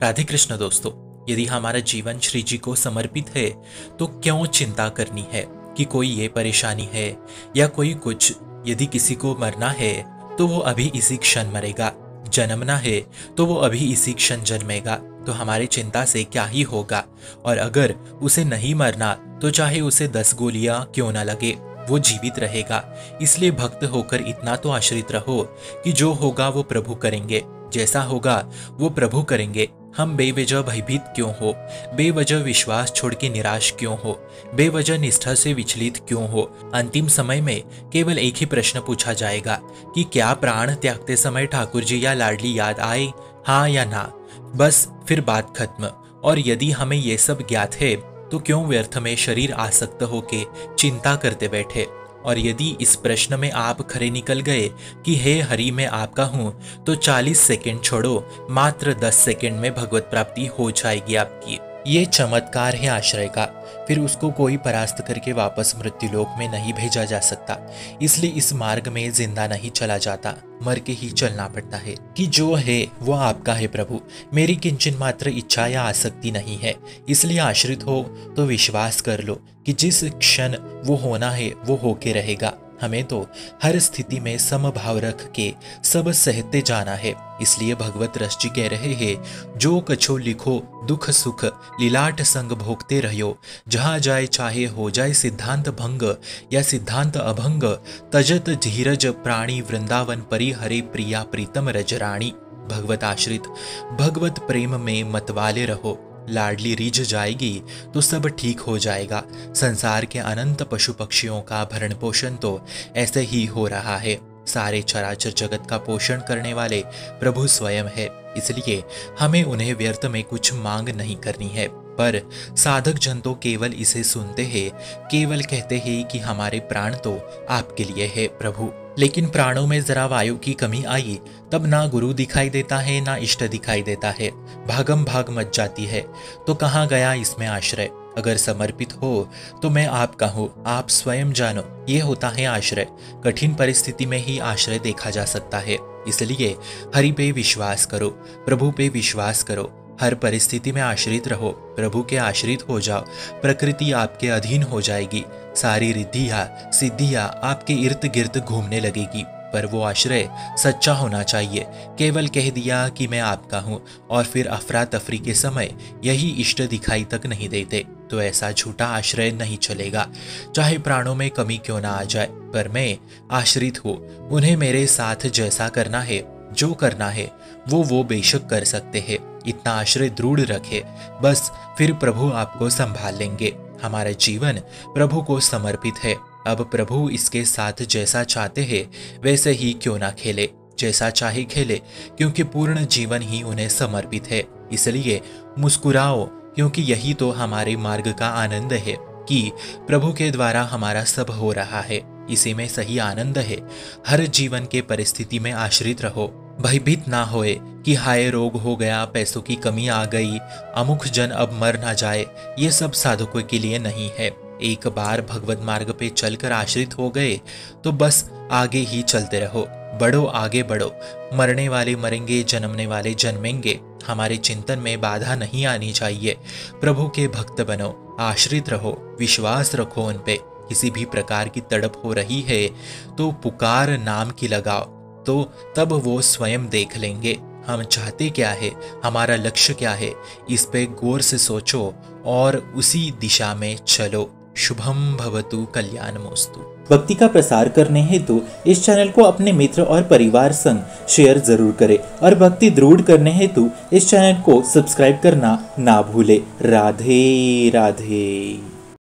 राधे कृष्ण दोस्तों, यदि हमारा जीवन श्री जी को समर्पित है तो क्यों चिंता करनी है कि कोई ये परेशानी है या कोई कुछ। यदि किसी को मरना है तो वो अभी इसी क्षण मरेगा, जन्मना है तो वो अभी इसी क्षण जन्मेगा। तो हमारी चिंता से क्या ही होगा। और अगर उसे नहीं मरना तो चाहे उसे 10 गोलियां क्यों ना लगे, वो जीवित रहेगा। इसलिए भक्त होकर इतना तो आश्रित रहो कि जो होगा वो प्रभु करेंगे, जैसा होगा वो प्रभु करेंगे। हम बेवजह भयभीत क्यों हो, बेवजह विश्वास छोड़ के निराश क्यों हो, बेवजह निष्ठा से विचलित क्यों हो। अंतिम समय में केवल एक ही प्रश्न पूछा जाएगा कि क्या प्राण त्यागते समय ठाकुर जी या लाडली याद आए, हाँ या ना। बस फिर बात खत्म। और यदि हमें ये सब ज्ञात है तो क्यों व्यर्थ में शरीर आसक्त होके चिंता करते बैठे। और यदि इस प्रश्न में आप खरे निकल गए कि हे हरि मैं आपका हूं, तो 40 सेकंड छोड़ो, मात्र 10 सेकंड में भगवत प्राप्ति हो जाएगी आपकी। ये चमत्कार है आश्रय का। फिर उसको कोई परास्त करके वापस मृत्युलोक में नहीं भेजा जा सकता। इसलिए इस मार्ग में जिंदा नहीं चला जाता, मर के ही चलना पड़ता है कि जो है वो आपका है प्रभु, मेरी किंचन मात्र इच्छा या आसक्ति नहीं है। इसलिए आश्रित हो तो विश्वास कर लो कि जिस क्षण वो होना है वो होके रहेगा। हमें तो हर स्थिति में समभाव रख के सब सहते जाना है। इसलिए भगवत रस जी कह रहे हैं, जो कछो लिखो दुख सुख लीलाट संग भोगते रहो, जहाँ जाए चाहे हो जाए सिद्धांत भंग या सिद्धांत अभंग, तजत धीरज प्राणी वृंदावन परि हरे प्रिया प्रीतम रजराणी। भगवत आश्रित भगवत प्रेम में मतवाले रहो, लाडली रिझ जाएगी तो सब ठीक हो जाएगा। संसार के अनंत पशु पक्षियों का भरण पोषण तो ऐसे ही हो रहा है। सारे चराचर जगत का पोषण करने वाले प्रभु स्वयं है। इसलिए हमें उन्हें व्यर्थ में कुछ मांग नहीं करनी है। पर साधक जन तो केवल इसे सुनते हैं, केवल कहते हैं कि हमारे प्राण तो आपके लिए है प्रभु। लेकिन प्राणों में जरा वायु की कमी आई तब ना गुरु दिखाई देता है ना इष्ट दिखाई देता है, भागम भाग मच जाती है। तो कहाँ गया इसमें आश्रय। अगर समर्पित हो तो मैं आपका हूँ, आप स्वयं जानो, ये होता है आश्रय। कठिन परिस्थिति में ही आश्रय देखा जा सकता है। इसलिए हरि पे विश्वास करो, प्रभु पे विश्वास करो, हर परिस्थिति में आश्रित रहो, प्रभु के आश्रित हो जाओ। प्रकृति आपके अधीन हो जाएगी, सारी रिद्धियां सिद्धियां आपके इर्द गिर्द घूमने लगेगी। पर वो आश्रय सच्चा होना चाहिए। केवल कह दिया कि मैं आपका हूँ और फिर अफरा तफरी के समय यही इष्ट दिखाई तक नहीं देते, तो ऐसा झूठा आश्रय नहीं चलेगा। चाहे प्राणों में कमी क्यों ना आ जाए, पर मैं आश्रित हूँ, उन्हें मेरे साथ जैसा करना है, जो करना है वो बेशक कर सकते हैं। इतना आश्रय दृढ़ रखे, बस फिर प्रभु आपको संभाल लेंगे। हमारा जीवन प्रभु को समर्पित है। अब प्रभु इसके साथ जैसा चाहते हैं वैसे ही क्यों ना खेले, जैसा चाहे खेले, क्योंकि पूर्ण जीवन ही उन्हें समर्पित है। इसलिए मुस्कुराओ, क्योंकि यही तो हमारे मार्ग का आनंद है कि प्रभु के द्वारा हमारा सब हो रहा है। इसी में सही आनंद है। हर जीवन के परिस्थिति में आश्रित रहो, भयभीत ना होए कि हाय रोग हो गया, पैसों की कमी आ गई, अमुक जन अब मर ना जाए। ये सब साधकों के लिए नहीं है। एक बार भगवत मार्ग पे चलकर आश्रित हो गए तो बस आगे ही चलते रहो, बढ़ो, आगे बढ़ो। मरने वाले मरेंगे, जन्मने वाले जन्मेंगे। हमारे चिंतन में बाधा नहीं आनी चाहिए। प्रभु के भक्त बनो, आश्रित रहो, विश्वास रखो उन पे। किसी भी प्रकार की तड़प हो रही है तो पुकार नाम की लगाओ, तो तब वो स्वयं देख लेंगे। हम चाहते क्या है, हमारा लक्ष्य क्या है, इस पे गौर से सोचो और उसी दिशा में चलो। शुभम भवतु कल्याणमोस्तु। भक्ति का प्रसार करने हेतु इस चैनल को अपने मित्र और परिवार संग शेयर जरूर करें और भक्ति दृढ़ करने हेतु इस चैनल को सब्सक्राइब करना ना भूले। राधे राधे।